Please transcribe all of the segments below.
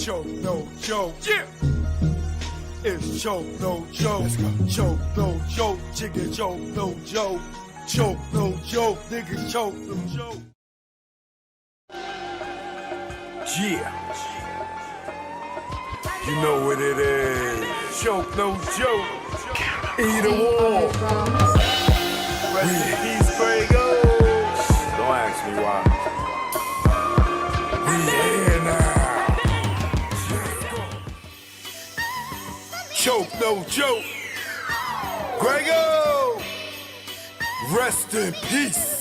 choke, no joke. Yeah. It's choke, no joke. Let's go. Choke, no joke. Chicken choke, no joke. Choke, no joke. Niggas choke, no joke. Yeah. You know what it is. Choke, no joke. Eat a wall. Rest in peace, Gregos. Don't ask me why. We here now. Choke, no joke. Grego. Rest in peace.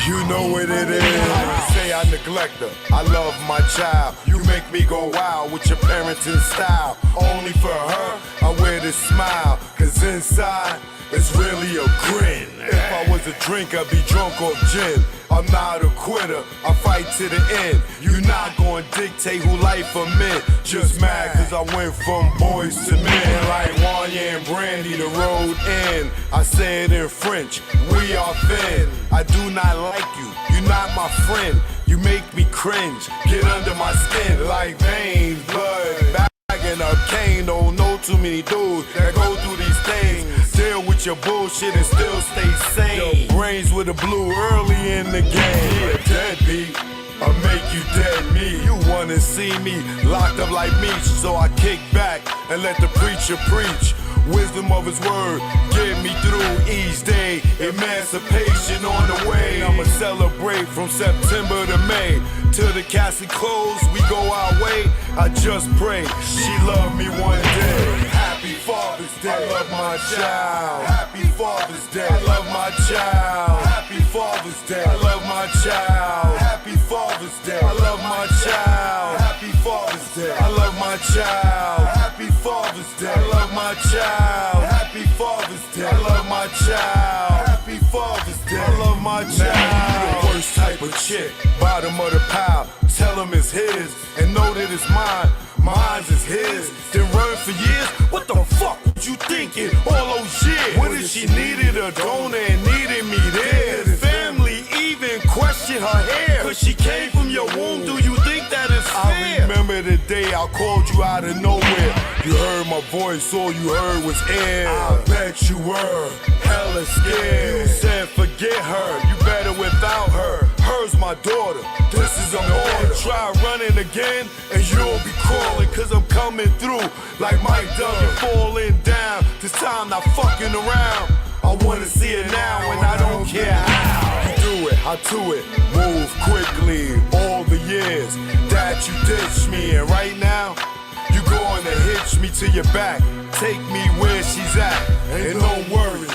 You know what it is. I say I neglect her. I love my child. You make me go wild with your parenting style. Only for her, I wear this smile. Cause inside, it's really a grin. If I was a drink, I'd be drunk off gin. I'm not a quitter, I fight to the end. You're not gonna dictate who life I'm in. Just mad cause I went from boys to men. Like Wanya and Brandy, the road end. I say it in French, we are thin. I do not like you, you're not my friend. You make me cringe, get under my skin like veins, blood, bagging up cane. Don't know too many dudes that go through these things. Deal with your bullshit and still stay sane. Brains with a blue early in the game. Yeah, deadbeat, I'll make you dead me. You wanna see me locked up like me, so I kick back and let the preacher preach. Wisdom of his word, get me through each day. Emancipation on the way. I'ma celebrate from September to May. Till the casket close, we go our way. I just pray she love me one day. Happy Father's Day, I love my child. Happy Father's Day, I love my child. Happy Father's Day, I love my child. Happy Father's Day, I love my child. Happy Father's Day, I love my child. Happy Father's Day, I love my child. Happy Father's Day, I love my child. Happy Father's Day, I love my child. The worst type of chick, bottom of the pile. Tell him it's his and know that it's mine. Mine's is his. Then run for years. What the fuck was you thinking all those years? What if she needed a donor and needed me there? Family even question her hair. Cause she came from your womb. Do you think that is fair? I remember the day I called you out of nowhere. You heard my voice, all you heard was air. I bet you were hella scared. You said forget her, you better without her. Her's my daughter, this is an order. Try running again and you'll be crawling. Cause I'm coming through like Mike Duggan falling down. This time not fucking around. I wanna see it now and I don't care how. You do it, I do it, move quickly. All the years that you ditched me, and right now you going to hitch me to your back. Take me where she's at, and don't worry,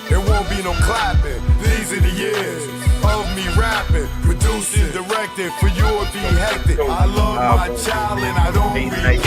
there won't be no clapping. These are the years of me rapping, producing, directing. For you it'd be hectic. I love my child and I don't regret.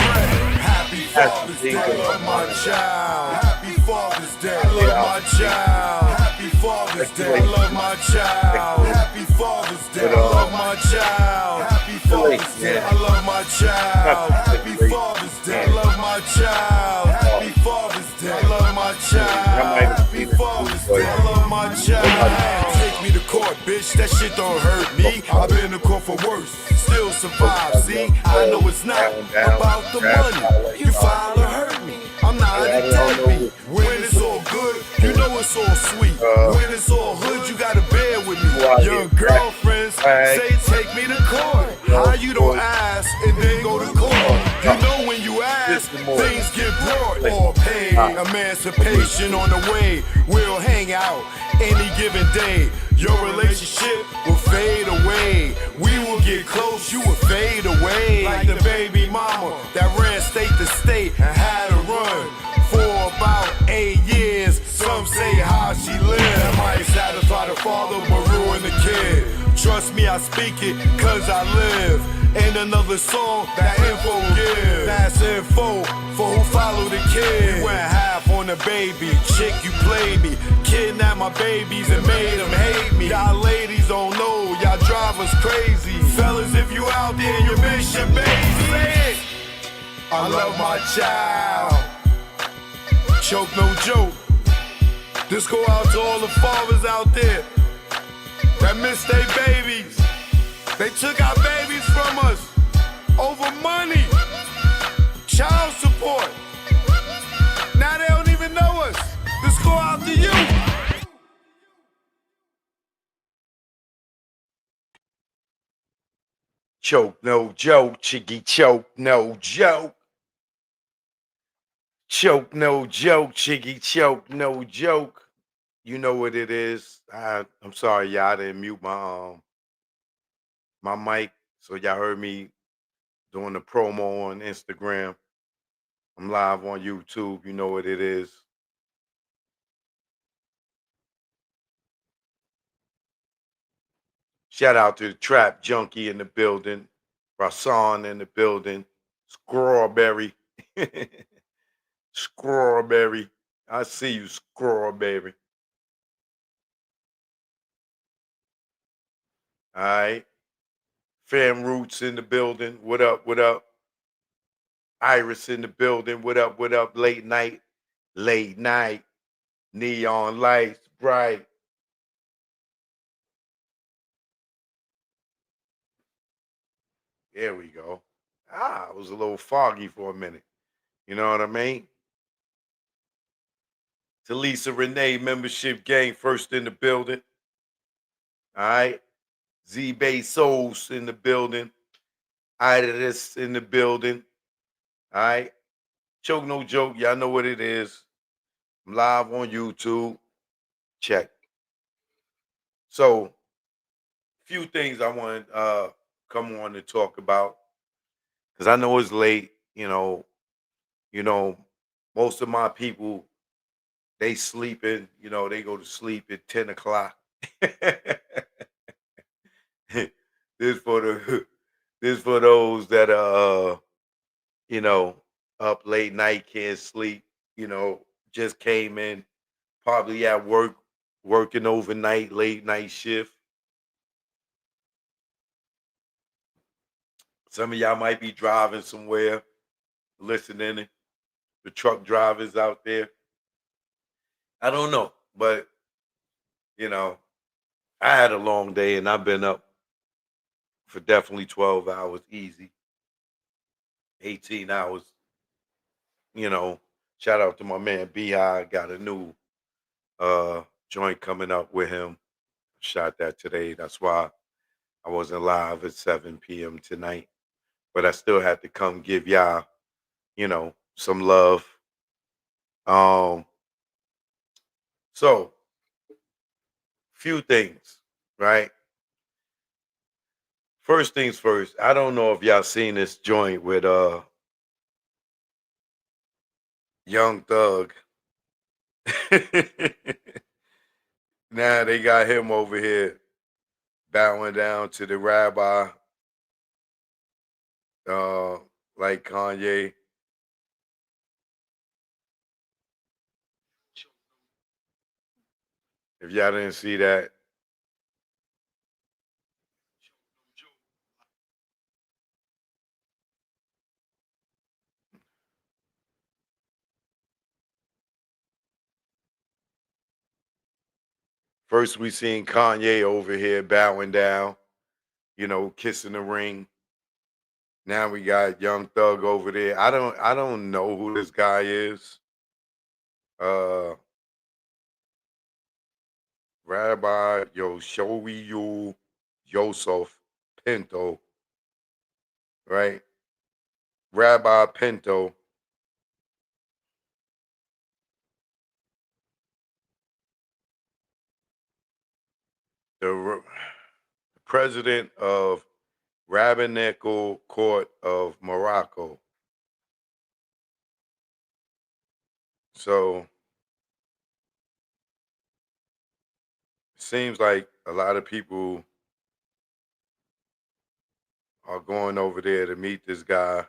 Happy Father's Day, I love my child. Happy Father's Day, I love my child. Happy Father's Day, I love my child. Happy Father's Day, I love my child. Happy Father's Day, I love my child. Happy Father's Day, I love my child. Happy Father's Day, I love my child. Happy Father's Day, I love my child. Take me to court, bitch, that shit don't hurt me. I've been to court for worse, still survive, see? I know it's not about the money. You file to hurt me, I'm not a deadbeat. When it's all good, you know it's all sweet. When it's all hood, you gotta bear with me. Your girlfriends say take me to court. How you don't ask and then go to court? You know when you ask, things get brought or paid. Emancipation on the way, we'll hang out any given day. Your relationship will fade away. We will get close, you will fade away. Like the baby mama that ran state to state and had to run for about 8 years. Some say how she lived might satisfy the father but ruin the kid. Trust me, I speak it cause I live. Ain't another song that info give. That's info for who follow the kid. You went half on the baby, chick you played me. Kidnapped my babies and made them hate me. Y'all ladies don't know, y'all drive us crazy. Fellas, if you out there, you miss your baby. Say it. I love my child. Choke no joke. This go out to all the fathers out there that miss their babies. They took our babies from us. over money, child support. Now they don't even know us. Let's go out to you. Choke, no joke, chiggy choke, no joke. Choke, no joke, chiggy choke, no joke. You know what it is. I'm sorry, y'all I didn't mute my mic, so y'all heard me doing the promo on Instagram. I'm live on YouTube. You know what it is. Shout out to the Trap Junkie in the building, Rasan in the building, Strawberry, Strawberry. I see you, Strawberry. All right. Fam Roots in the building. What up? What up? Iris in the building. What up? What up? Late night. Late night. Neon lights. Bright. There we go. It was a little foggy for a minute. You know what I mean? Talisa Renee membership gang first in the building. All right. Z Bay Souls in the building. Iris in the building. All right. Choke no joke. Y'all know what it is. I'm live on YouTube. Check. So, few things I want to come on to talk about because I know it's late. You know, most of my people they sleeping. They go to sleep at 10 o'clock. this for the this for those that are you know up late night can't sleep. Just came in probably at work working overnight late night shift. Some of y'all might be driving somewhere listening. The truck drivers out there. I don't know, but you know, I had a long day and I've been up for definitely 12 hours easy, 18 hours. You know, shout out to my man B.I. Got a new joint coming up with him. Shot that today. That's why I wasn't live at 7 p.m. tonight. But I still had to come give y'all, some love. Um, so few things, right? First things first, I don't know if y'all seen this joint with Young Thug. Now they got him over here bowing down to the rabbi, uh, like Kanye. If y'all didn't see that, first we seen Kanye over here bowing down, kissing the ring. Now we got Young Thug over there. I don't know who this guy is. Uh Rabbi Yoshoyu Yosef Pinto, right? Rabbi Pinto, the president of Rabbinical Court of Morocco. So it seems like a lot of people are going over there to meet this guy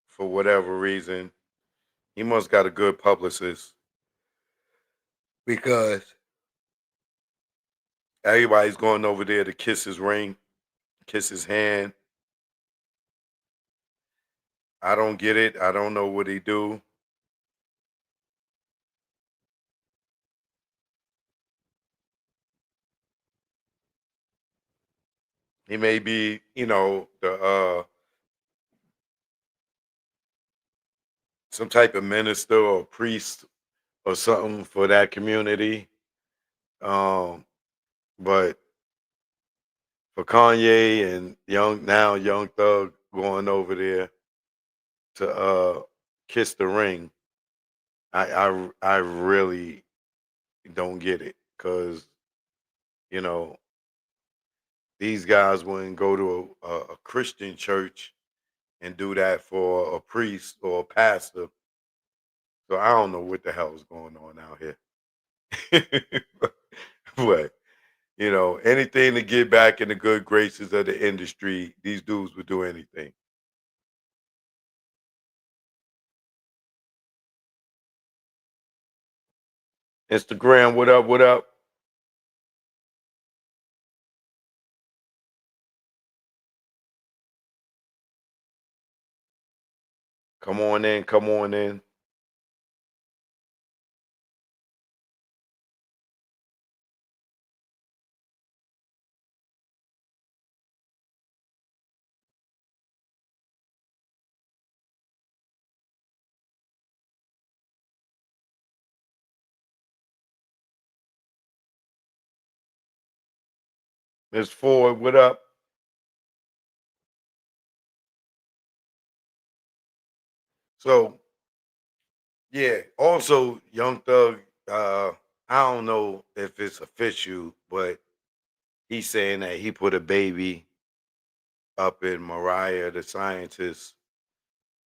for whatever reason. He must got a good publicist because everybody's going over there to kiss his ring, kiss his hand. I don't get it. I don't know what he do. He may be, the some type of minister or priest or something for that community. Um, but for Kanye and Young Thug going over there to kiss the ring, I really don't get it because you know these guys wouldn't go to a Christian church and do that for a priest or a pastor. So I don't know what the hell is going on out here. But anything to get back in the good graces of the industry, these dudes would do anything. Instagram, what up? What up? Come on in. Come on in. Miss Ford, what up? So yeah. Also, Young Thug. I don't know if it's official, but he's saying that he put a baby up in Mariah, the scientist.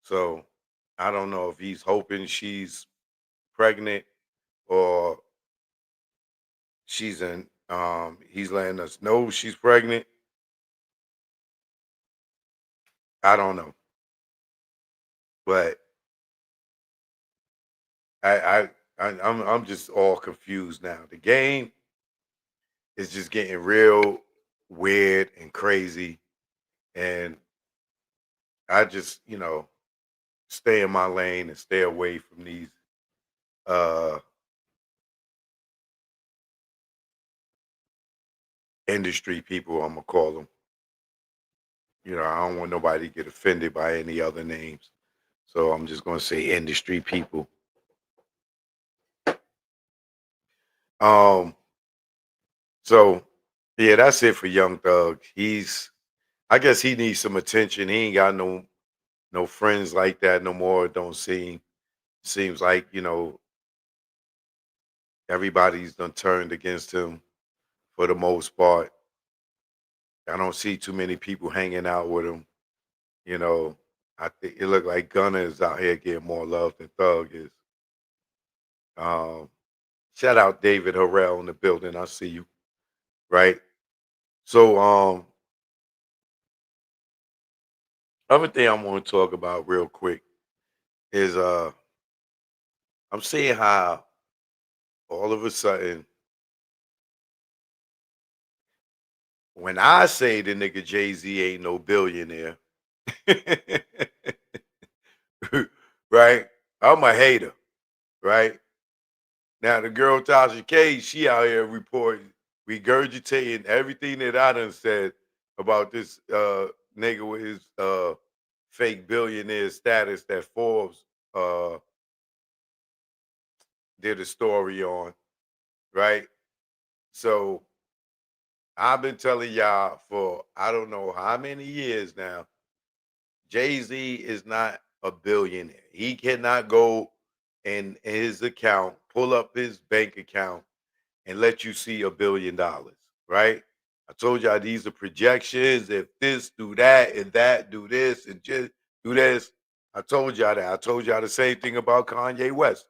So I don't know if he's hoping she's pregnant or he's letting us know she's pregnant. I don't know. But I I, I'm just all confused now. The game is just getting real weird and crazy. And I just, stay in my lane and stay away from these uh industry people, I'm gonna call them. I don't want nobody to get offended by any other names. So I'm just gonna say industry people. Um, so yeah, that's it for Young Thug. I guess he needs some attention. He ain't got no friends like that no more. Don't seems like, everybody's done turned against him for the most part. I don't see too many people hanging out with him. You know, I think it looked like Gunna is out here getting more love than Thug is. Um, Shout out David Harrell in the building. I see you. Right. So other thing I want to talk about real quick is I'm seeing how all of a sudden when I say the nigga Jay-Z ain't no billionaire, right? I'm a hater, right? Now the girl Tasha K, she out here reporting, regurgitating everything that I done said about this nigga with his fake billionaire status that Forbes uh did a story on, right? So I've been telling y'all for I don't know how many years now, Jay-Z is not a billionaire. He cannot go in his account, pull up his bank account, and let you see $1 billion, right? I told y'all these are projections. If this do that and that do this and just do this, I told y'all that. I told y'all the same thing about Kanye West.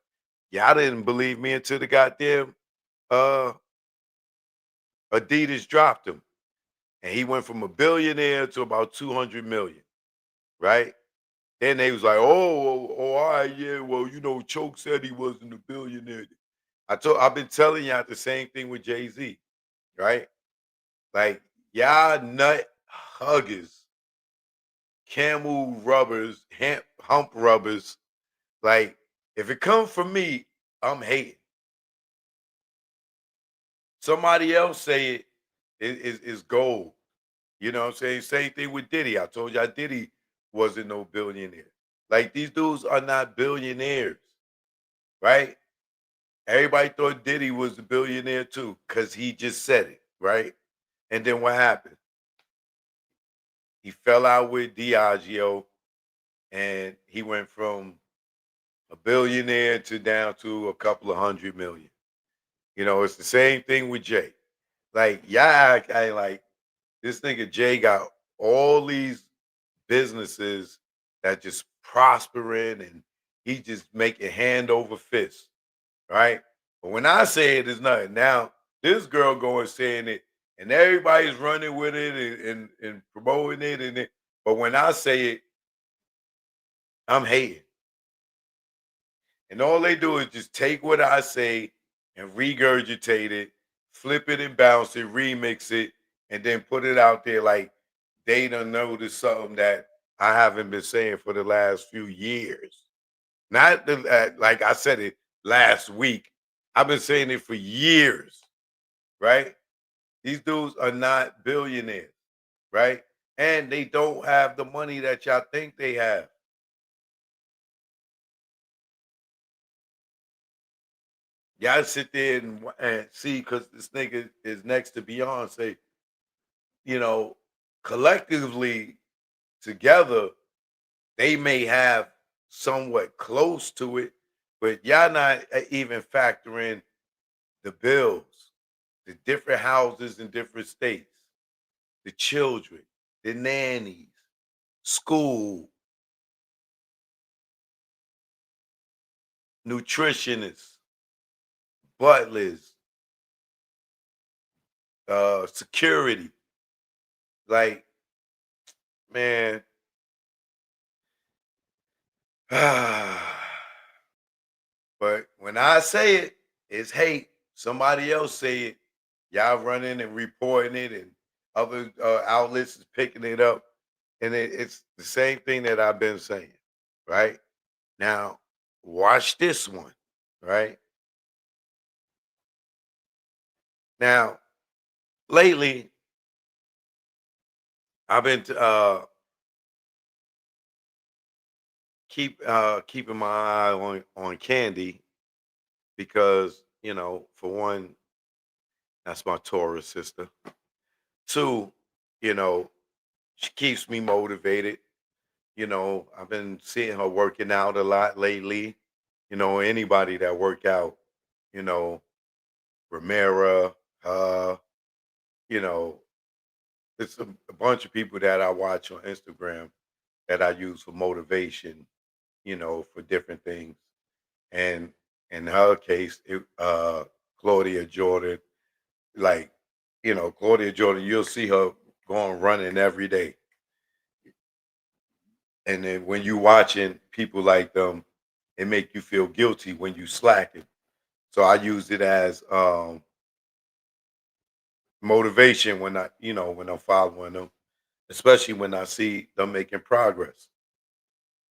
Y'all didn't believe me until the goddamn uh Adidas dropped him. And he went from a billionaire to about 200 million, right? Then they was like, all right, yeah, well, Choke said he wasn't a billionaire. I've been telling y'all the same thing with Jay-Z, right? Like, y'all nut huggers, camel rubbers, hump rubbers. Like, if it comes from me, I'm hating. Somebody else say it is gold. You know what I'm saying? Same thing with Diddy. I told y'all Diddy wasn't no billionaire. Like these dudes are not billionaires, right? Everybody thought Diddy was a billionaire too, because he just said it, right? And then what happened? He fell out with Diageo and he went from a billionaire to down to a couple of 100 million. You know, it's the same thing with Jay. Like, yeah, I like this nigga Jay got all these businesses that just prospering and he just making hand over fist, right? But when I say it, it's nothing. Now, this girl going saying it, and everybody's running with it and promoting it, but when I say it, I'm hating. And all they do is just take what I say and regurgitate it, flip it and bounce it, remix it, and then put it out there like they don't notice something that I haven't been saying for the last few years. Not like I said it last week. I've been saying it for years, right? These dudes are not billionaires, right? And they don't have the money that y'all think they have. Y'all sit there and see because this nigga is next to Beyonce, you know, collectively together, they may have somewhat close to it, but y'all not even factoring the bills, the different houses in different states, the children, the nannies, school, nutritionists, butlers, security. Like, man, but when I say it, it's hate. Somebody else say it. Y'all running and reporting it, and other outlets is picking it up, and it's the same thing that I've been saying. Right now, watch this one. Right now, lately, I've been keeping my eye on Candy because for one, that's my Taurus sister. Two, you know, she keeps me motivated. I've been seeing her working out a lot lately. Anybody that work out, you know, Ramera, you know, it's a bunch of people that I watch on Instagram that I use for motivation, for different things. And in her case, Claudia Jordan, like, Claudia Jordan, you'll see her going running every day. And then when you watching people like them, it make you feel guilty when you slacking. So I use it as motivation when I'm following them, especially when I see them making progress.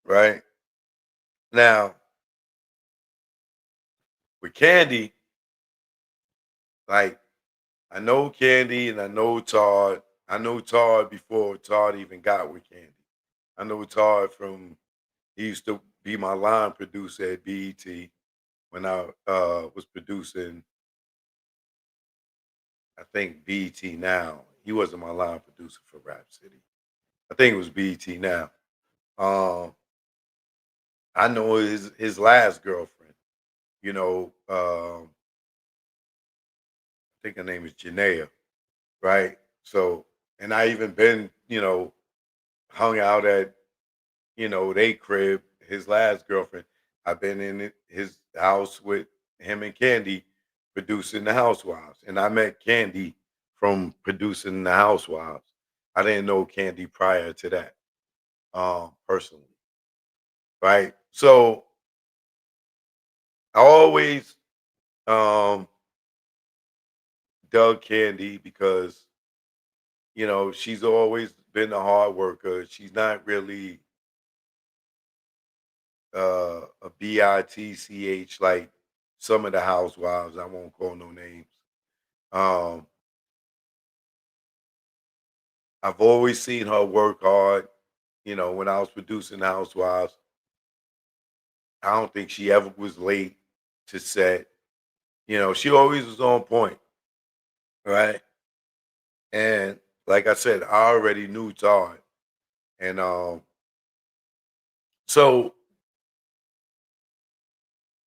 Right now with Candy, like I know Candy and I know Todd. I know Todd before Todd even got with Candy. I know Todd from he used to be my line producer at BET when I was producing I think BET Now. He wasn't my line producer for Rap City. I think it was BET Now. Um, I know his last girlfriend. I think her name is Janaea, right? So, and I even been, hung out at, they crib. His last girlfriend. I've been in his house with him and Candy producing the Housewives, and I met Candy from producing the Housewives. I didn't know Candy prior to that, personally, right? So I always um dug Candy because she's always been a hard worker. She's not really a bitch like some of the housewives. I won't call no names. Um, I've always seen her work hard. When I was producing Housewives, I don't think she ever was late to set. She always was on point, right? And like I said, I already knew Todd. And so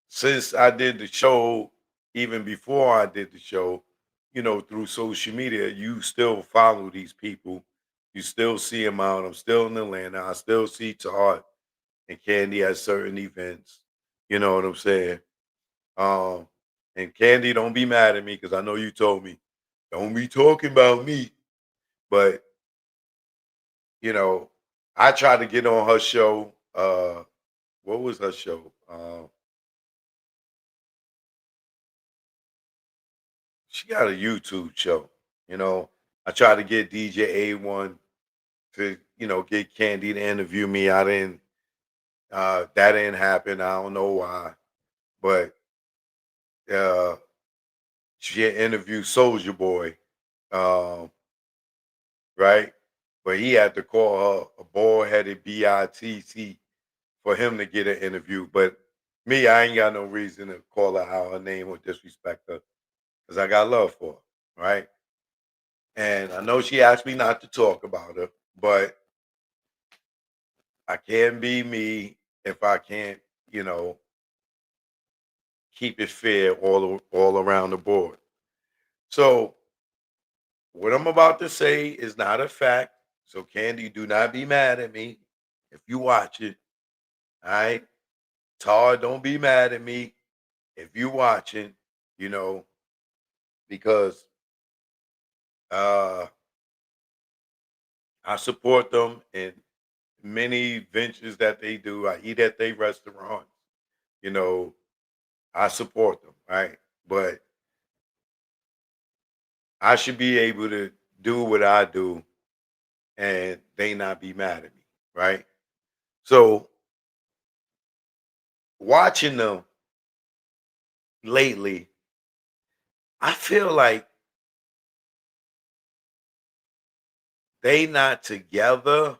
since I did the show, even before I did the show, through social media, you still follow these people. You still see them out. I'm still in Atlanta. I still see Todd and Kandi at certain events. You know what I'm saying? Um, and Kandi, don't be mad at me because I know you told me, don't be talking about me. But, you know, I tried to get on her show. What was her show? She got a YouTube show. You know, I tried to get DJ A1 to, get Candy to interview me. I didn't that didn't happen. I don't know why. But uh she had interviewed Soldier Boy, um, right? But he had to call her a bald headed BITC for him to get an interview. But me, I ain't got no reason to call her out her name or disrespect her because I got love for her, right? And I know she asked me not to talk about her, but I can't be me if I can't, you know, keep it fair all around the board. So what I'm about to say is not a fact. So Candy, do not be mad at me if you watch it. All right. Todd, don't be mad at me if you watching, you know, because uh I support them in many ventures that they do. I eat at their restaurants, you know, I support them, right? But I should be able to do what I do and they not be mad at me, right? So watching them lately, I feel like they not together,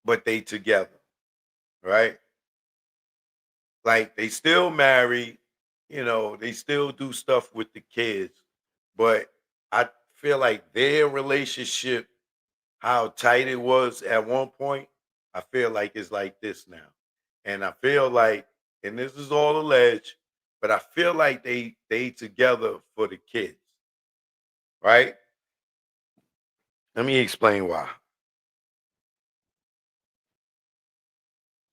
but they together, right? Like they still married, they still do stuff with the kids, but I feel like their relationship, how tight it was at one point, I feel like it's like this now. And I feel like, and this is all alleged, but I feel like they together for the kids, right? Let me explain why.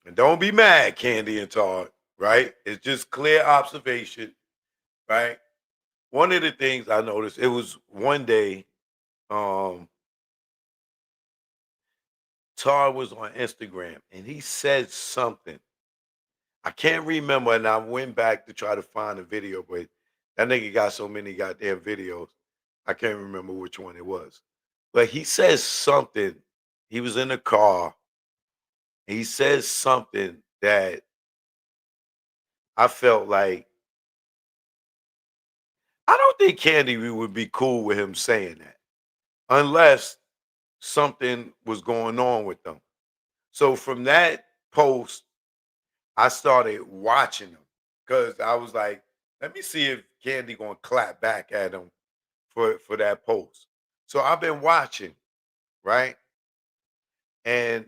And don't be mad, Candy and Todd, right? It's just clear observation, right? One of the things I noticed, it was one day, um, Todd was on Instagram and he said something. I can't remember, and I went back to try to find the video, but that nigga got so many goddamn videos. I can't remember which one it was. But he says something. He was in the car. He says something that I felt like I don't think Candy would be cool with him saying that unless something was going on with them. So from that post, I started watching them because I was like, let me see if Candy gonna clap back at him for that post. So I've been watching, right? And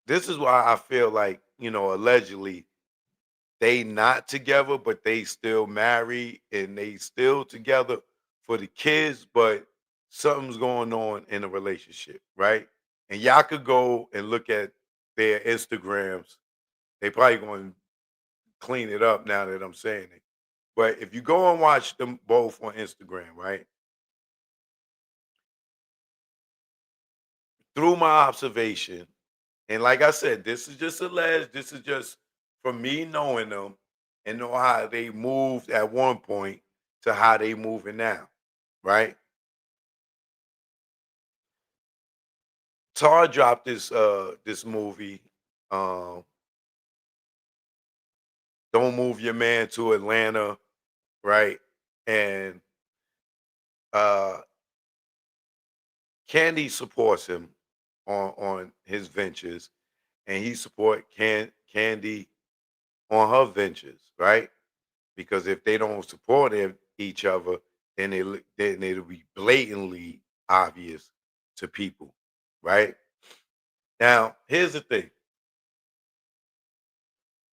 this is why I feel like, allegedly they not together, but they still married and they still together for the kids, but something's going on in the relationship, right? And y'all could go and look at their Instagrams. They probably going to clean it up now that I'm saying it. But if you go and watch them both on Instagram, right? Through my observation, and like I said, this is just alleged. This is just from me knowing them and know how they moved at one point to how they moving now, right? Tar dropped this movie, um, Don't Move Your Man to Atlanta, right? And uh Candy supports him on his ventures, and he support Candy on her ventures, right? Because if they don't support each other, then then it'll be blatantly obvious to people, right? Now, here's the thing.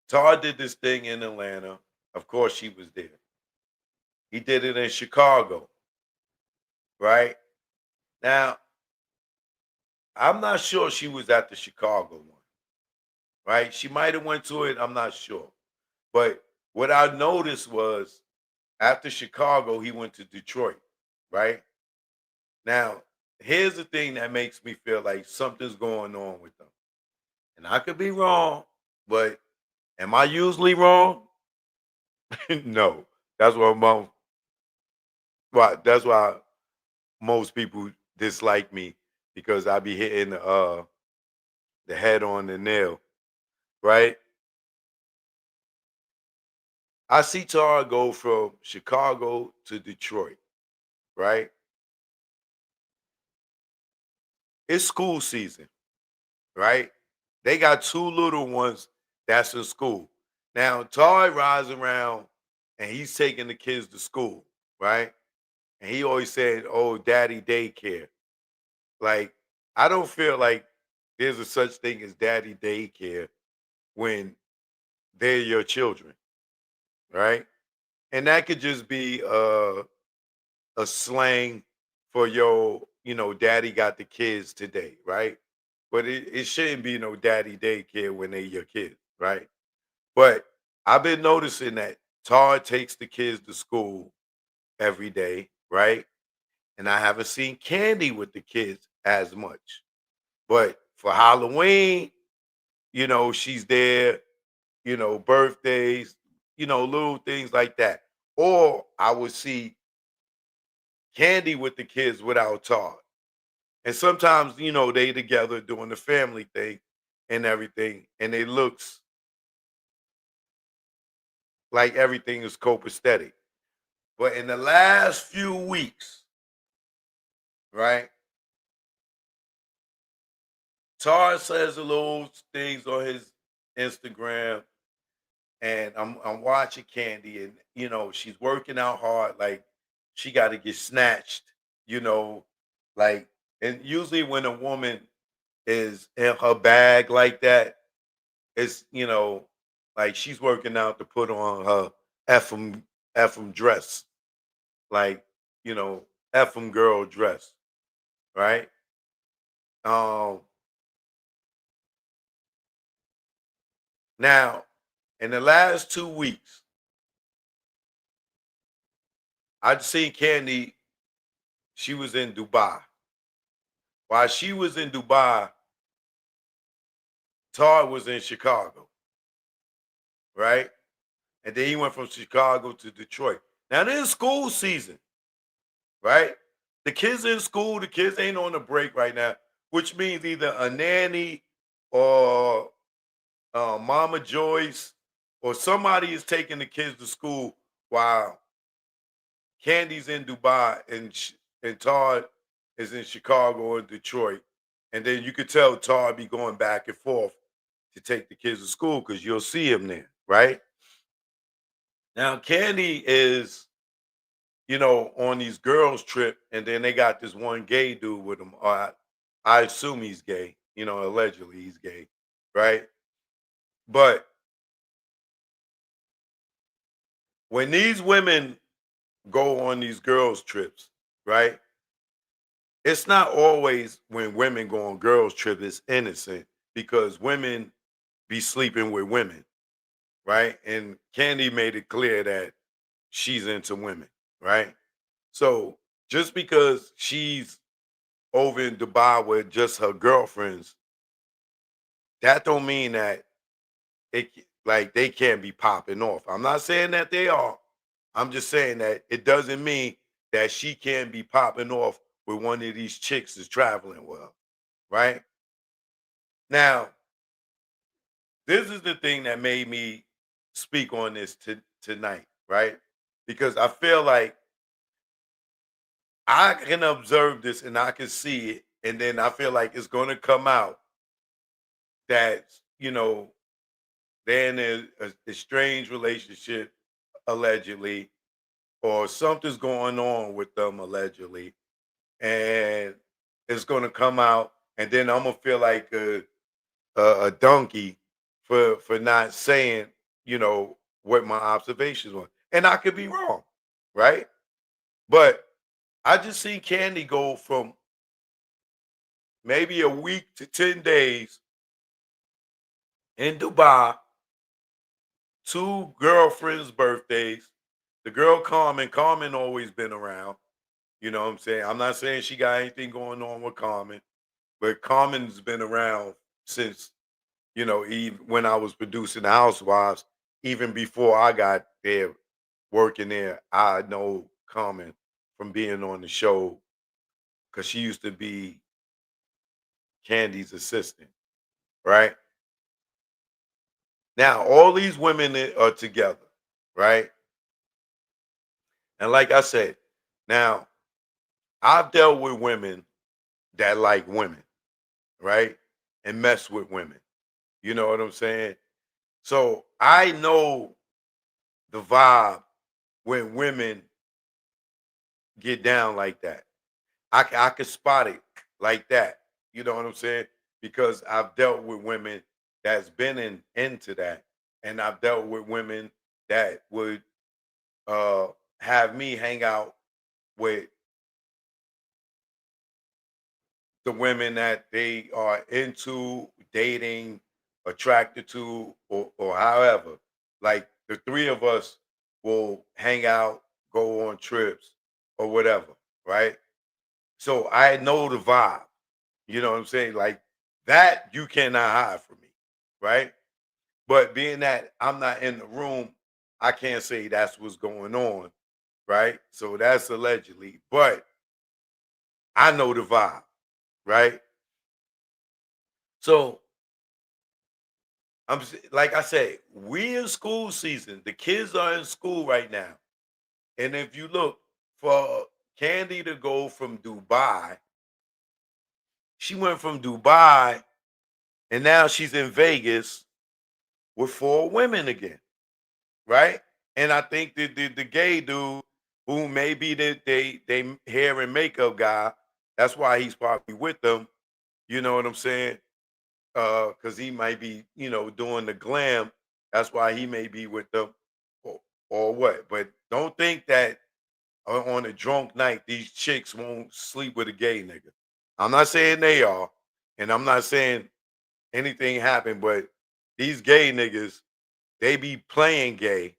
Todd did this thing in Atlanta. Of course, she was there. He did it in Chicago, right? Now, I'm not sure she was at the Chicago one, right? She might have went to it. I'm not sure. But what I noticed was after Chicago, he went to Detroit, right? Now, here's the thing that makes me feel like something's going on with them. And I could be wrong, but am I usually wrong? No. That's why that's why most people dislike me because I be hitting the head on the nail, right? I see Tara go from Chicago to Detroit, right? It's school season, right? They got two little ones that's in school. Now, Todd rides around and he's taking the kids to school, right? And he always said, "Oh, daddy daycare." Like, I don't feel like there's a such thing as daddy daycare when they're your children, right? And that could just be a slang for your, daddy got the kids today, right? But it shouldn't be no daddy daycare when they your kids, right? But I've been noticing that Todd takes the kids to school every day, right? And I haven't seen Candy with the kids as much. But for Halloween, she's there, birthdays, little things like that. Or I would see Candy with the kids without Todd. And sometimes, they together doing the family thing and everything. And it looks like everything is copacetic. But in the last few weeks, right? Todd says a little things on his Instagram, and I'm watching Candy, and she's working out hard, like she got to get snatched, you know, like, and usually when a woman is in her bag like that, it's like she's working out to put on her FM dress, like you know FM girl dress, right? Um, Now in the last 2 weeks, I'd seen Candy. She was in Dubai. While she was in Dubai, Todd was in Chicago, right? And then he went from Chicago to Detroit. Now this is school season, right? The kids in school, the kids ain't on a break right now, which means either a nanny or Mama Joyce or somebody is taking the kids to school while Candy's in Dubai and Todd is in Chicago or Detroit. And then you could tell Todd be going back and forth to take the kids to school because you'll see him there, right? Now Candy is, on these girls' trip, and then they got this one gay dude with him. Or I assume he's gay, allegedly he's gay, right? But when these women go on these girls' trips, right? It's not always when women go on girls' trip, it's innocent because women be sleeping with women, right? And Candy made it clear that she's into women, right? So just because she's over in Dubai with just her girlfriends, that don't mean that like they can't be popping off. I'm not saying that they are. I'm just saying that it doesn't mean that she can't be popping off with one of these chicks that's traveling well, right? Now, this is the thing that made me speak on this tonight, right? Because I feel like I can observe this and I can see it, and then I feel like it's going to come out that they're in a strange relationship allegedly, or something's going on with them allegedly, and it's going to come out, and then I'm gonna feel like a donkey for not saying what my observations were, and I could be wrong, right? But I just see Candy go from maybe a week to 10 days in Dubai, two girlfriends' birthdays. The girl Carmen always been around. You know what I'm saying? I'm not saying she got anything going on with Carmen, but Carmen's been around since, even when I was producing the Housewives, even before I got there working there, I know Carmen from being on the show because she used to be Candy's assistant, right? Now, all these women are together, right? And like I said, now I've dealt with women that like women, right? And mess with women. You know what I'm saying? So I know the vibe when women get down like that. I can spot it like that. You know what I'm saying? Because I've dealt with women that's been into that, and I've dealt with women that would uh have me hang out with the women that they are into, dating, attracted to, or however. Like the three of us will hang out, go on trips, or whatever, right? So I know the vibe. You know what I'm saying? Like that you cannot hide from me, right? But being that I'm not in the room, I can't say that's what's going on, right? So that's allegedly, but I know the vibe, right? So like I say, we in school season. The kids are in school right now. And if you look for Candy to go from Dubai, she went from Dubai and now she's in Vegas with four women again, right? And I think the gay dude who may be they hair and makeup guy, that's why he's probably with them. You know what I'm saying? Because he might be, doing the glam. That's why he may be with them, or what. But don't think that on a drunk night these chicks won't sleep with a gay nigga. I'm not saying they are, and I'm not saying anything happened, but these gay niggas, they be playing gay,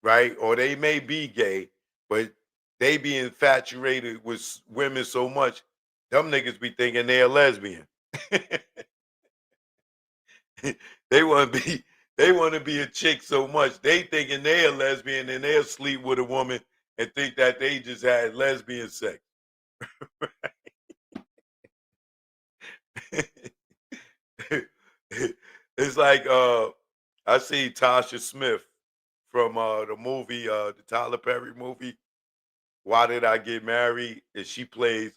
right? Or they may be gay, but they be infatuated with women so much, them niggas be thinking they're a lesbian. they want to be they want to be a chick so much they thinking they're a lesbian and they'll sleep with a woman and think that they just had lesbian sex. It's like I see Tasha Smith from the movie, the Tyler Perry movie, Why Did I Get Married? And she plays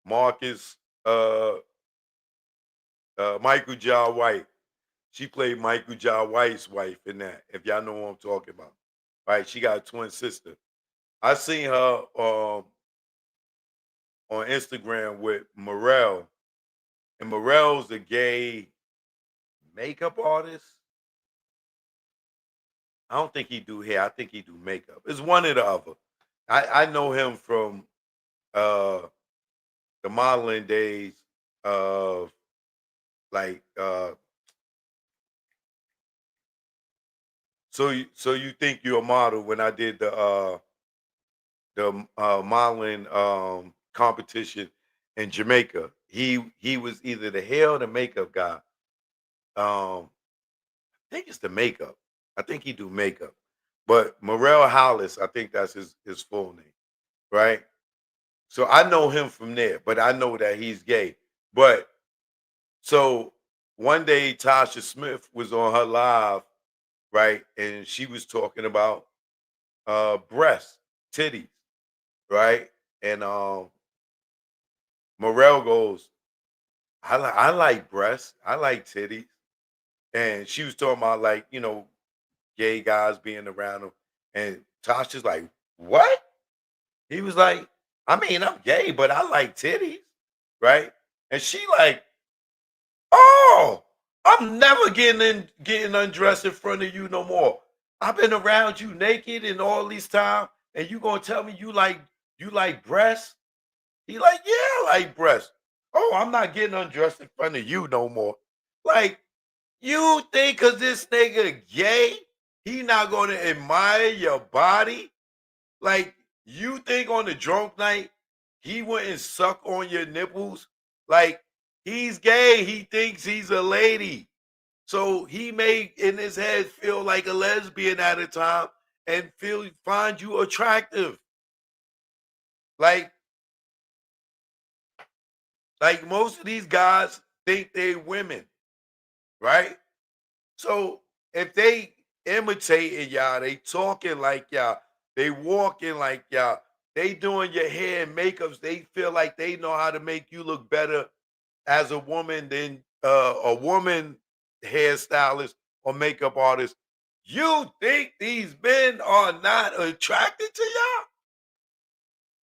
Marcus Michael John White. She played Michael John White's wife in that, if y'all know what I'm talking about. Right? She got a twin sister. I seen her on Instagram with Morel, and Morel's a gay makeup artist. I don't think he do hair. I think he do makeup. It's one or the other. I know him from uh the modeling days of like so you think you're a model when I did the modeling competition in Jamaica. He was either the hair or the makeup guy. I think it's the makeup. I think he do makeup. But Morel Hollis, I think that's his full name, right? So I know him from there, but I know that he's gay. But so one day Tasha Smith was on her live, right? And she was talking about breasts, titties. right? And Morel goes, I like breasts, I like titties. And she was talking about like, gay guys being around him. And Tasha's like, what? He was like, I mean, I'm gay, but I like titties, right? And she like, oh, I'm never getting undressed in front of you no more. I've been around you naked and all these time, and you gonna tell me you like breasts? He like, yeah, I like breasts. Oh, I'm not getting undressed in front of you no more. Like, you think cause this nigga gay, he not gonna admire your body? Like, you think on the drunk night, he wouldn't suck on your nipples? Like, he's gay. He thinks he's a lady. So he may in his head feel like a lesbian at a time and find you attractive. Like, like most of these guys think they women, right? So if they imitating y'all, they talking like y'all, they walking like y'all, they doing your hair and makeups, they feel like they know how to make you look better as a woman than a woman hairstylist or makeup artist. You think these men are not attracted to y'all?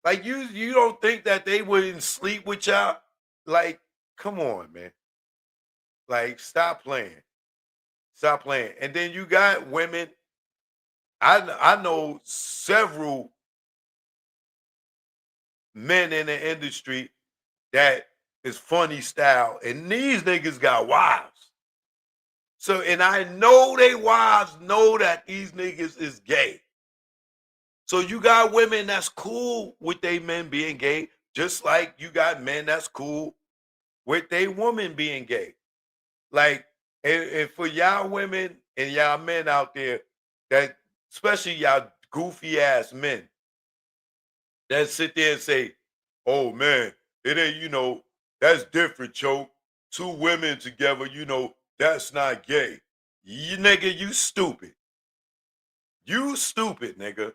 Like you don't think that they wouldn't sleep with y'all? Like, come on, man. Like, stop playing. Stop playing. And then you got women. I know several men in the industry that is funny style, and these niggas got wives. So, and I know they wives know that these niggas is gay. So you got women that's cool with they men being gay, just like you got men that's cool with they woman being gay. Like, and for y'all women and y'all men out there that, especially y'all goofy ass men that sit there and say, "Oh man, it ain't that's different, choke. Two women together, that's not gay." You nigga, you stupid. You stupid, nigga.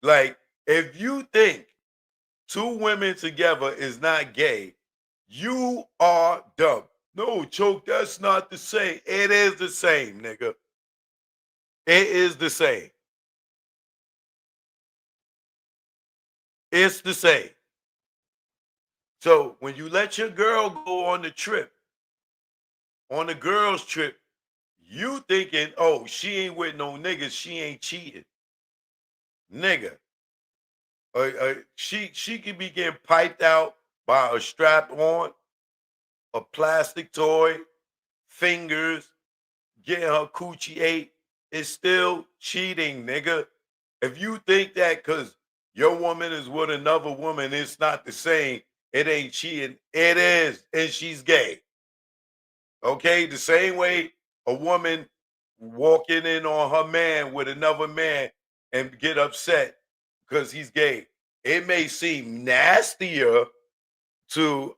Like, if you think two women together is not gay, you are dumb. No, choke, that's not the same. It is the same, nigga. It is the same. It's the same. So when you let your girl go on the trip, on the girls' trip, you thinking, oh, she ain't with no niggas, she ain't cheating. Nigga. She could be getting piped out by a strap on, a plastic toy, fingers, getting her coochie ate. It's still cheating, nigga. If you think that because your woman is with another woman, it's not the same, it ain't cheating. It is, and she's gay. Okay, the same way a woman walking in on her man with another man and get upset because he's gay. It may seem nastier to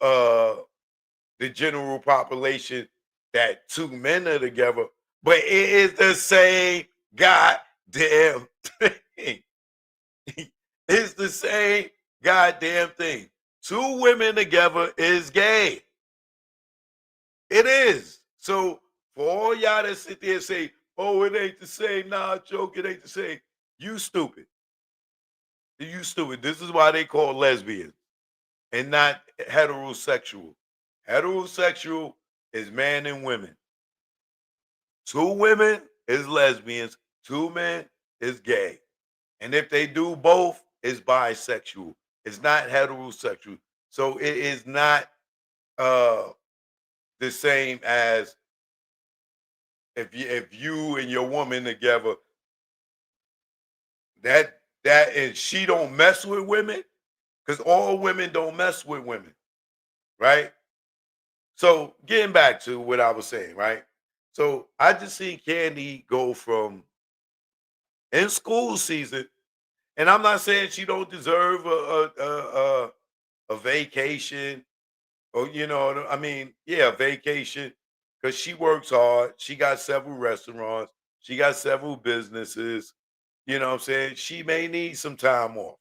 the general population that two men are together, but it is the same goddamn thing. It's the same goddamn thing. Two women together is gay. It is. So for all y'all that sit there and say, "Oh, it ain't the same," nah, joke, it ain't the same. You stupid. You stupid. This is why they call lesbians and not heterosexual. Heterosexual is man and women. Two women is lesbians. Two men is gay. And if they do both, it's bisexual. It's not heterosexual. So it is not uh the same as if you and your woman together, that and she don't mess with women, because all women don't mess with women, right? So getting back to what I was saying, right? So I just seen Candy go from in school season, and I'm not saying she don't deserve a vacation, or I mean, yeah, a vacation, because she works hard. She got several restaurants. She got several businesses. You know what I'm saying? She may need some time off,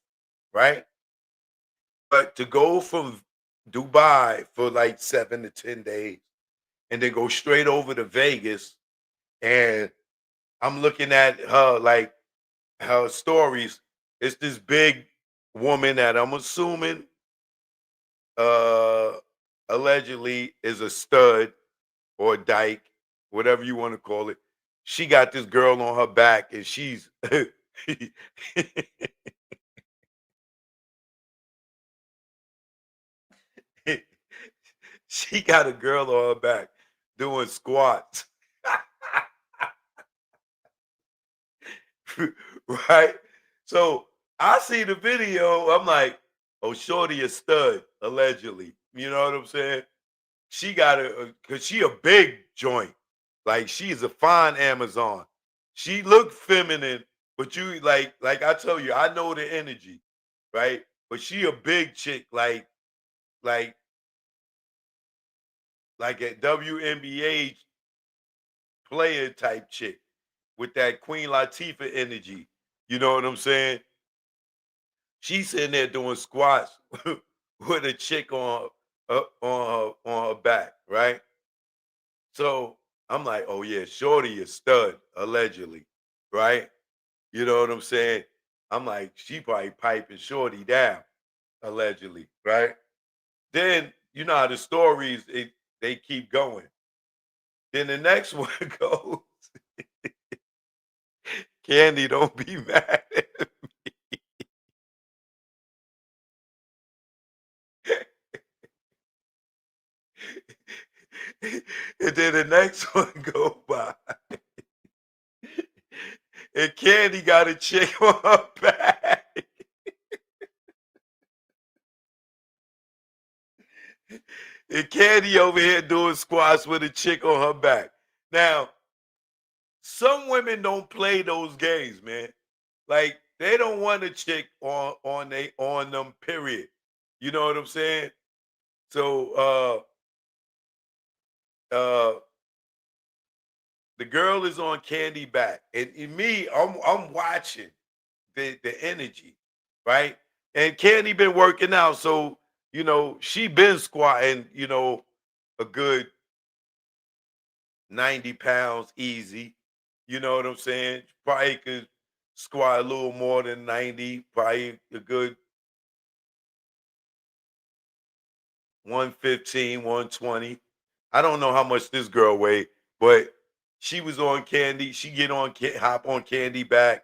right? but to go from Dubai for like 7 to 10 days and then go straight over to Vegas, and I'm looking at her like her stories. It's this big woman that I'm assuming uh allegedly is a stud or a dyke, whatever you want to call it. She got this girl on her back and she's she got a girl on her back doing squats. Right? So I see the video, I'm like, oh, shorty a stud, allegedly. You know what I'm saying? She got a cause she a big joint. Like she's a fine Amazon. She look feminine, but you like I tell you, I know the energy, right? But she a big chick, like like a WNBA player type chick with that Queen Latifah energy. You know what I'm saying? She's sitting there doing squats with a chick on her back, right? So I'm like, oh yeah, Shorty is stud, allegedly, right? You know what I'm saying? I'm like, she probably piping Shorty down, allegedly, right? Then you know how the stories they keep going. Then the next one goes, Candy, don't be mad. And then the next one go by, and Candy got a chick on her back. And Candy over here doing squats with a chick on her back. Now, some women don't play those games, man. Like they don't want a chick on them. Period. You know what I'm saying? So uh the girl is on Candy back, and me, I'm watching the energy, right? And Candy been working out, so you know she been squatting, a good 90 pounds easy. You know what I'm saying? Probably could squat a little more than 90, probably a good 115, 120. I don't know how much this girl weighed, but she was on Candy. She get on, hop on Candy back.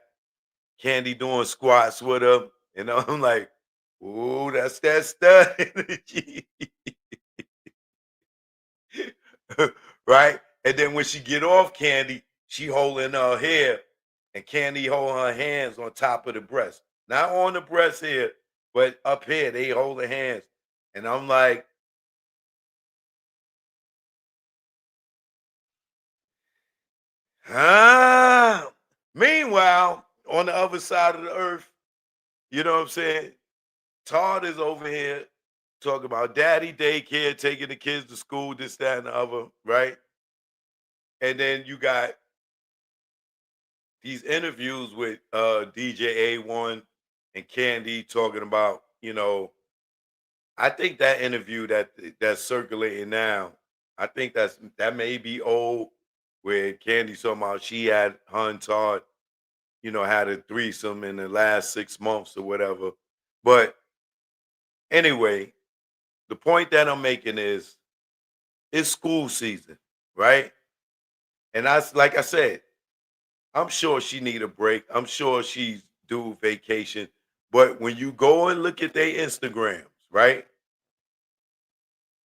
Candy doing squats with her. And I'm like, ooh, that's that stud energy. Right? And then when she get off Candy, she holding her hair, and Candy holding her hands on top of the breast. Not on the breast here, but up here, they hold their hands. And I'm like, ah. Meanwhile, on the other side of the earth, you know what I'm saying? Todd is over here talking about daddy daycare, taking the kids to school, this, that, and the other, right? And then you got these interviews with DJ A1 and Candy talking about, I think that interview that's circulating now, I think that may be old, where Candy talking about she had her and Todd, had a threesome in the last 6 months or whatever. But anyway, the point that I'm making is it's school season, right? And like I said, I'm sure she need a break. I'm sure she's due vacation. But when you go and look at their Instagrams, right?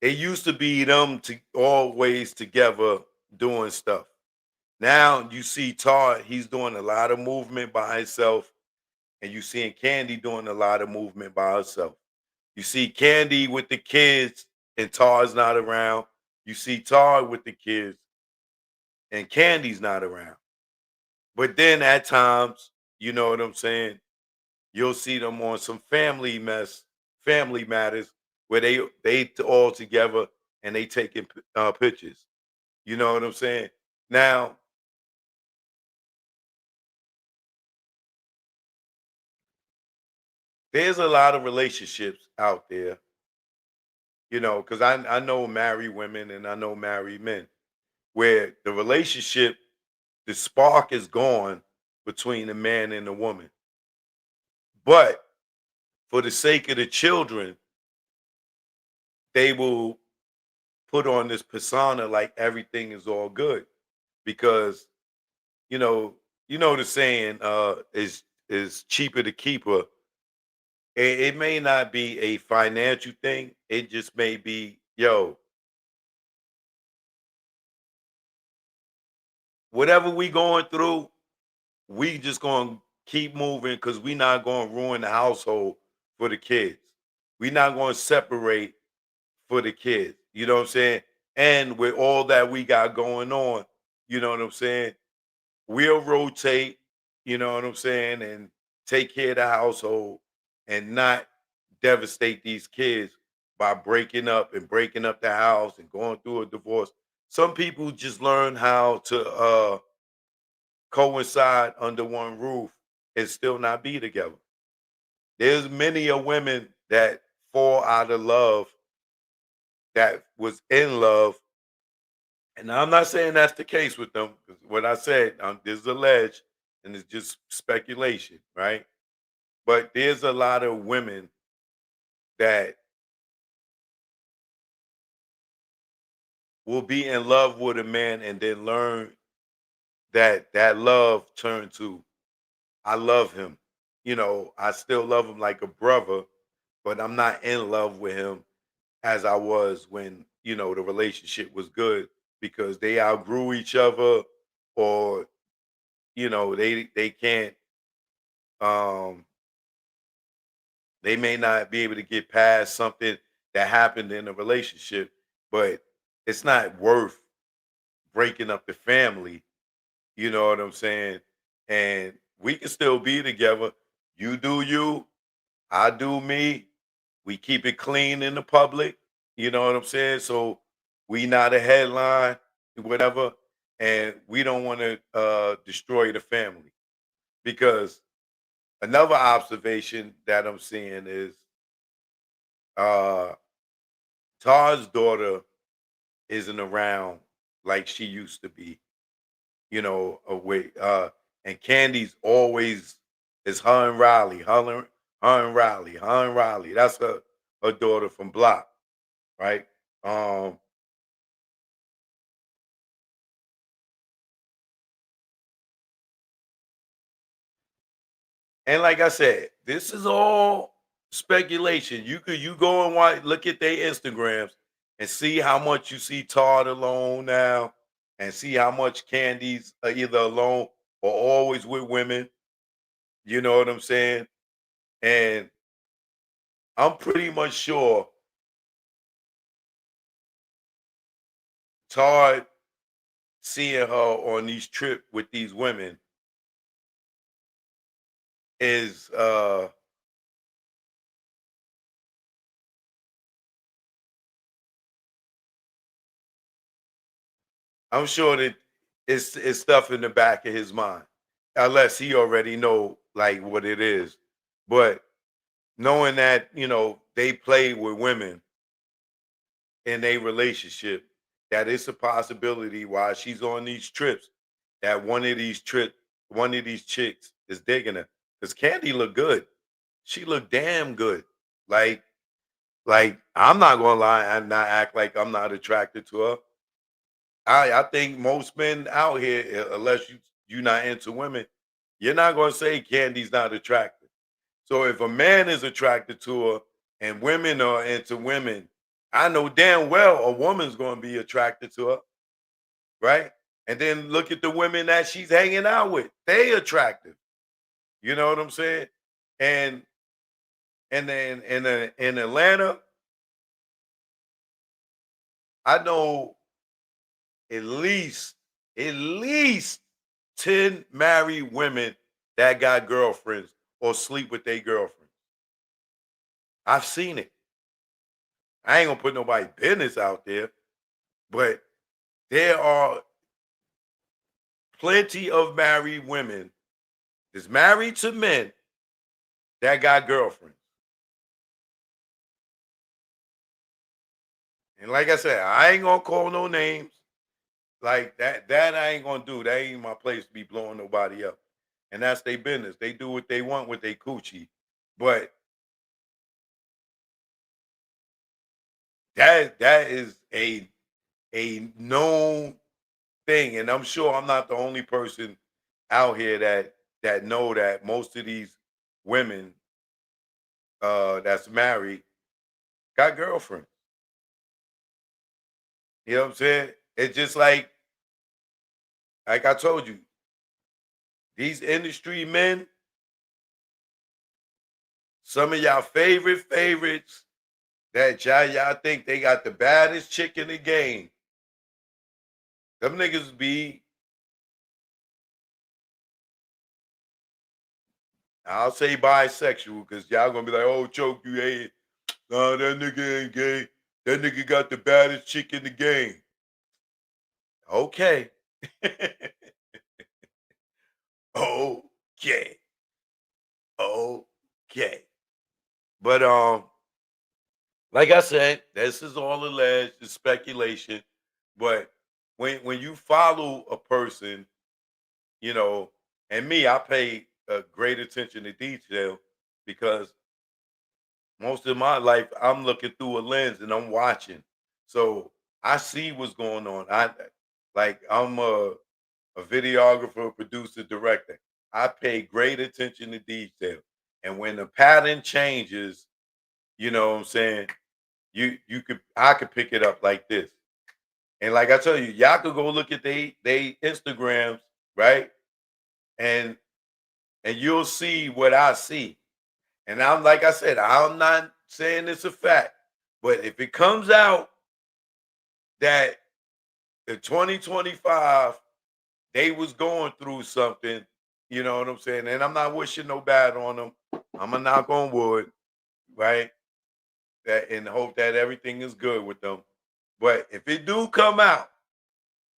It used to be them to always together doing stuff. Now you see Todd, he's doing a lot of movement by himself, and you seeing Candy doing a lot of movement by herself. You see Candy with the kids, and Todd's not around. You see Todd with the kids, and Candy's not around. But then at times, you know what I'm saying? You'll see them on some family matters, where they all together and they taking pictures. You know what I'm saying? Now, there's a lot of relationships out there, because I know married women and I know married men where the relationship, the spark is gone between the man and the woman. But for the sake of the children, they will put on this persona like everything is all good because you know the saying is cheaper to keep her. It may not be a financial thing. It just may be, whatever we going through, we just gonna keep moving because we not gonna ruin the household for the kids. We not gonna separate for the kids. You know what I'm saying? And with all that we got going on, you know what I'm saying? We'll rotate, you know what I'm saying, and take care of the household and not devastate these kids by breaking up the house and going through a divorce. Some people just learn how to coincide under one roof and still not be together. There's many a women that fall out of love that was in love. And I'm not saying that's the case with them. 'Cause what I said, this is alleged and it's just speculation, right? But there's a lot of women that will be in love with a man and then learn that that love turned to, I love him. I still love him like a brother, but I'm not in love with him as I was when, the relationship was good because they outgrew each other or, they can't um they may not be able to get past something that happened in a relationship, but it's not worth breaking up the family. You know what I'm saying? And we can still be together. You do you, I do me. We keep it clean in the public. You know what I'm saying? So we not a headline, whatever, and we don't want to destroy the family because another observation that I'm seeing is uh Todd's daughter isn't around like she used to be, away. And Candy's always is her and Riley, her and Riley, her and Riley. That's her daughter from Block, right? Um, and like I said, this is all speculation. You go and look at their Instagrams and see how much you see Todd alone now, and see how much Candy's either alone or always with women. You know what I'm saying? And I'm pretty much sure Todd seeing her on these trip with these women is I'm sure that it's stuff in the back of his mind. Unless he already know like what it is. But knowing that, they play with women in a relationship, that it's a possibility while she's on these trips, that one of these chicks is digging her. Because Candy looked good. She looked damn good. Like, I'm not gonna lie and not act like I'm not attracted to her. I think most men out here, unless you not into women, you're not gonna say Candy's not attractive. So if a man is attracted to her and women are into women, I know damn well a woman's gonna be attracted to her, right? And then look at the women that she's hanging out with. They attractive. You know what I'm saying? And then in Atlanta, I know at least at least 10 married women that got girlfriends or sleep with their girlfriends. I've seen it. I ain't gonna put nobody business out there, but there are plenty of married women that's married to men that got girlfriends. And like I said, I ain't gonna call no names. Like that I ain't gonna do. That ain't my place to be blowing nobody up. And that's their business. They do what they want with their coochie. But that is a known thing. And I'm sure I'm not the only person out here that know that most of these women that's married got girlfriends. You know what I'm saying? It's just like I told you, these industry men, some of y'all favorite favorites that y'all think they got the baddest chick in the game. Them niggas be, I'll say bisexual, because y'all gonna be like, oh, choke, you ain't. Nah, that nigga ain't gay. That nigga got the baddest chick in the game. Okay. Okay. Okay. But like I said, this is all alleged, it's speculation. But when you follow a person, you know, and me, I pay great attention to detail because most of my life I'm looking through a lens and I'm watching. So I see what's going on. I'm a videographer, producer, director. I pay great attention to detail. And when the pattern changes, you know what I'm saying, I could pick it up like this. And like I tell you, y'all could go look at they Instagrams, right? And you'll see what I see. And I'm like I said, I'm not saying it's a fact, but if it comes out that in 2025 they was going through something, you know what I'm saying? And I'm not wishing no bad on them. I'm gonna knock on wood, right? That and hope that everything is good with them. But if it do come out,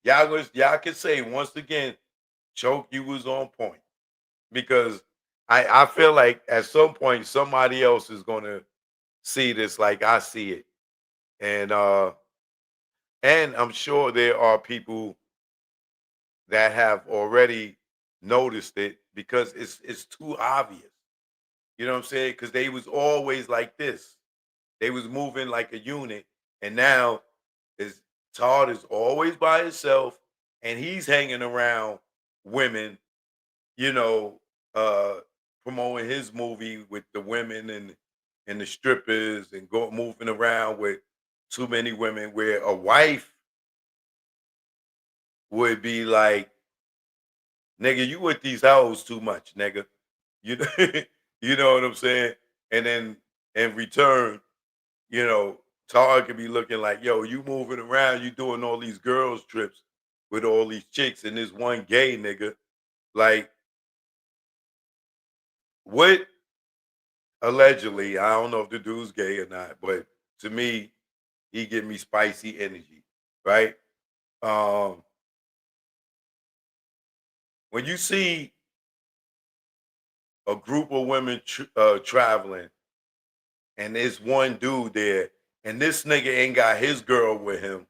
y'all can say once again, choke, you was on point. Because I feel like at some point somebody else is gonna see this like I see it. And I'm sure there are people that have already noticed it because it's too obvious. You know what I'm saying? Because they was always like this. They was moving like a unit, and now is Todd is always by himself, and he's hanging around women, you know, uh, promoting his movie with the women and the strippers and go moving around with too many women. Where a wife would be like, "Nigga, you with these hoes too much, nigga." You know, you know what I'm saying? And then in return, you know, Todd could be looking like, yo, you moving around, you doing all these girls trips with all these chicks and this one gay nigga. Like, what allegedly, I don't know if the dude's gay or not, but to me, he give me spicy energy, right? Um, when you see a group of women traveling and there's one dude there and this nigga ain't got his girl with him,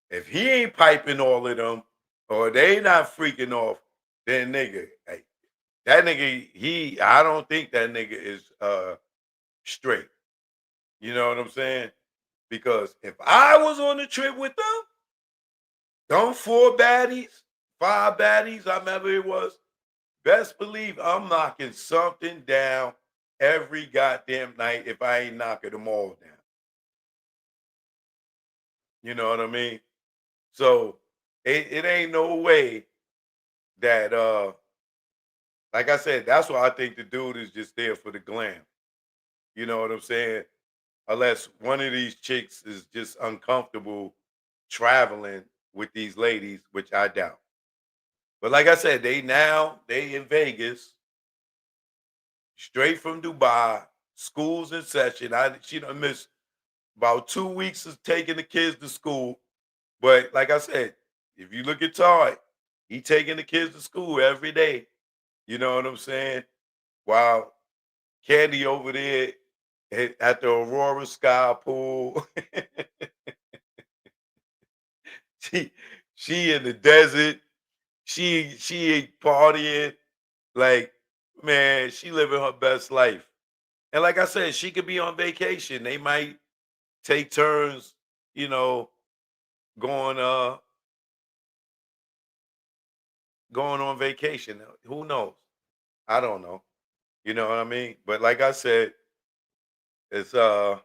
if he ain't piping all of them or they not freaking off, then nigga, hey, that nigga, I don't think that nigga is straight. You know what I'm saying? Because if I was on the trip with them, them four baddies, five baddies, I remember it was, best believe I'm knocking something down every goddamn night if I ain't knocking them all down. You know what I mean? So it ain't no way that like I said, that's why I think the dude is just there for the glam. You know what I'm saying? Unless one of these chicks is just uncomfortable traveling with these ladies, which I doubt. But like I said, they in Vegas, straight from Dubai, school's in session. She done missed about 2 weeks of taking the kids to school. But like I said, if you look at Todd, he taking the kids to school every day. You know what I'm saying? While Kandi over there at the Aurora Sky Pool. She she in the desert. She ain't partying. Like, man, she living her best life. And like I said, she could be on vacation. They might take turns, you know, going going on vacation. Who knows? I don't know. You know what I mean? But like I said, it's uh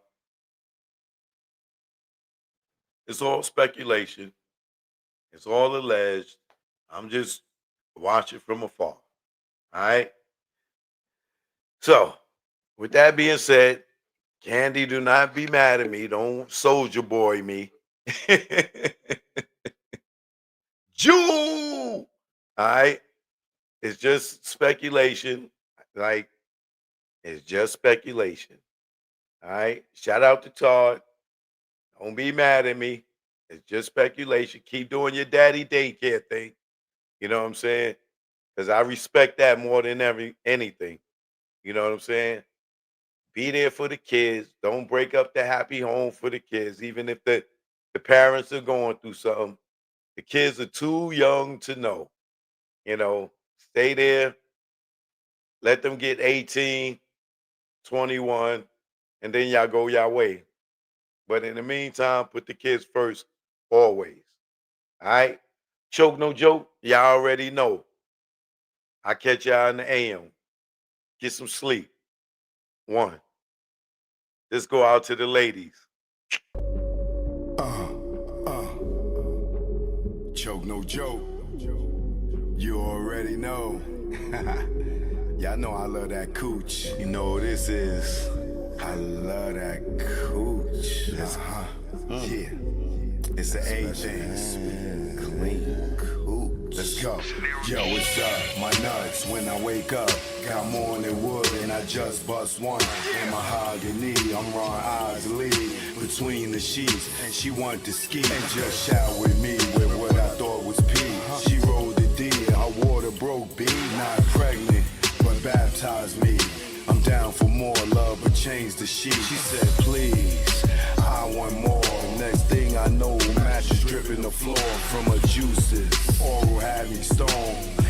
it's all speculation. It's all alleged. I'm just watching from afar. All right. So, with that being said, Candy, do not be mad at me. Don't soldier boy me. Jew. All right. It's just speculation. Like, it's just speculation. All right. Shout out to Todd. Don't be mad at me. It's just speculation. Keep doing your daddy daycare thing. You know what I'm saying? Because I respect that more than anything. You know what I'm saying? Be there for the kids. Don't break up the happy home for the kids, even if the parents are going through something. The kids are too young to know. You know, stay there. Let them get 18, 21, and then y'all go y'all way. But in the meantime, put the kids first always. All right? Choke no joke. Y'all already know. I catch y'all in the AM. Get some sleep. One. Let's go out to the ladies. Choke no joke. You already know. Y'all know I love that cooch. You know what this is. I love that cooch. Yeah. It's the A thing. Clean cooch. Let's go. Yo, what's up? My nuts when I wake up. Got morning wood and I just bust one. In mahogany, I'm Ron Isley. Between the sheets, and she want to ski. And just shout with me with what I thought was pee. She rolled the D, her water broke B. Not pregnant, but baptized me. I'm down for more love, but change the sheet. She said, please, I want more. Next thing I know, mattress dripping the floor from her juices. Oral had me stoned,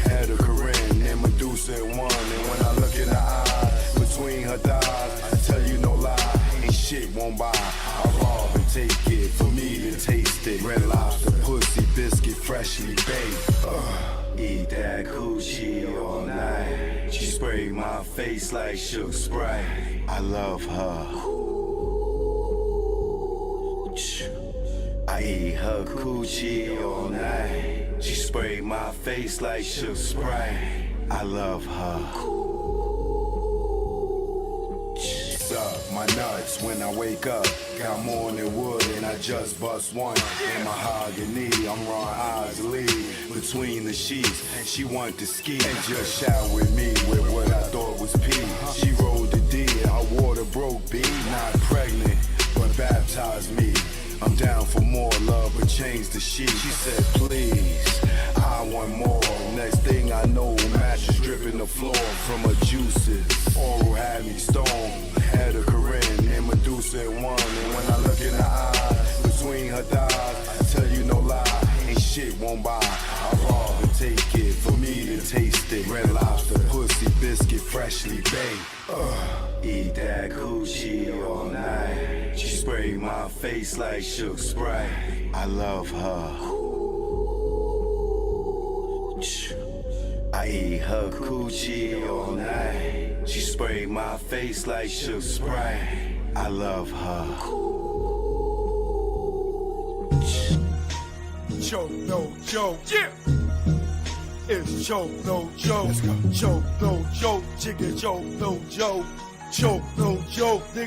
had a Corinne, and Medusa at one. And when I look in her eyes, between her thighs, I tell you no lie, ain't shit won't buy. I rob and take it, for me to taste it. Red Lobster, pussy, biscuit, freshly baked. Eat that coochie all night. She sprayed my face like Shook Sprite. I love her. I eat her coochie all night. She sprayed my face like Shook Sprite. I love her. Suck my nuts when I wake up. Got morning wood and I just bust one. In mahogany, I'm Ron Isley. Between the sheets, and she want to ski. And just shout with me with what I thought was pee. She rolled the D, her water broke B. Not pregnant, but baptized me. I'm down for more love, but change the sheet. She said, please, I want more. Next thing I know, mattress dripping the floor from her juices. Oral had me stoned, had a Corinne, and Medusa at one. And when I look in her eyes, between her thighs, I tell you no lie, ain't shit won't buy. I rob and take it, for me to taste it. Red Lobster, pussy, biscuit, freshly baked. Eat that coochie all night. She sprayed my face like Shook Sprite. I love her. I eat her coochie all night. She sprayed my face like Shook Sprite. I love her. Choke no joke. Yeah. It's choke no joke. Choke no joke. Chicken choke no joke. Choke no joke, nigga.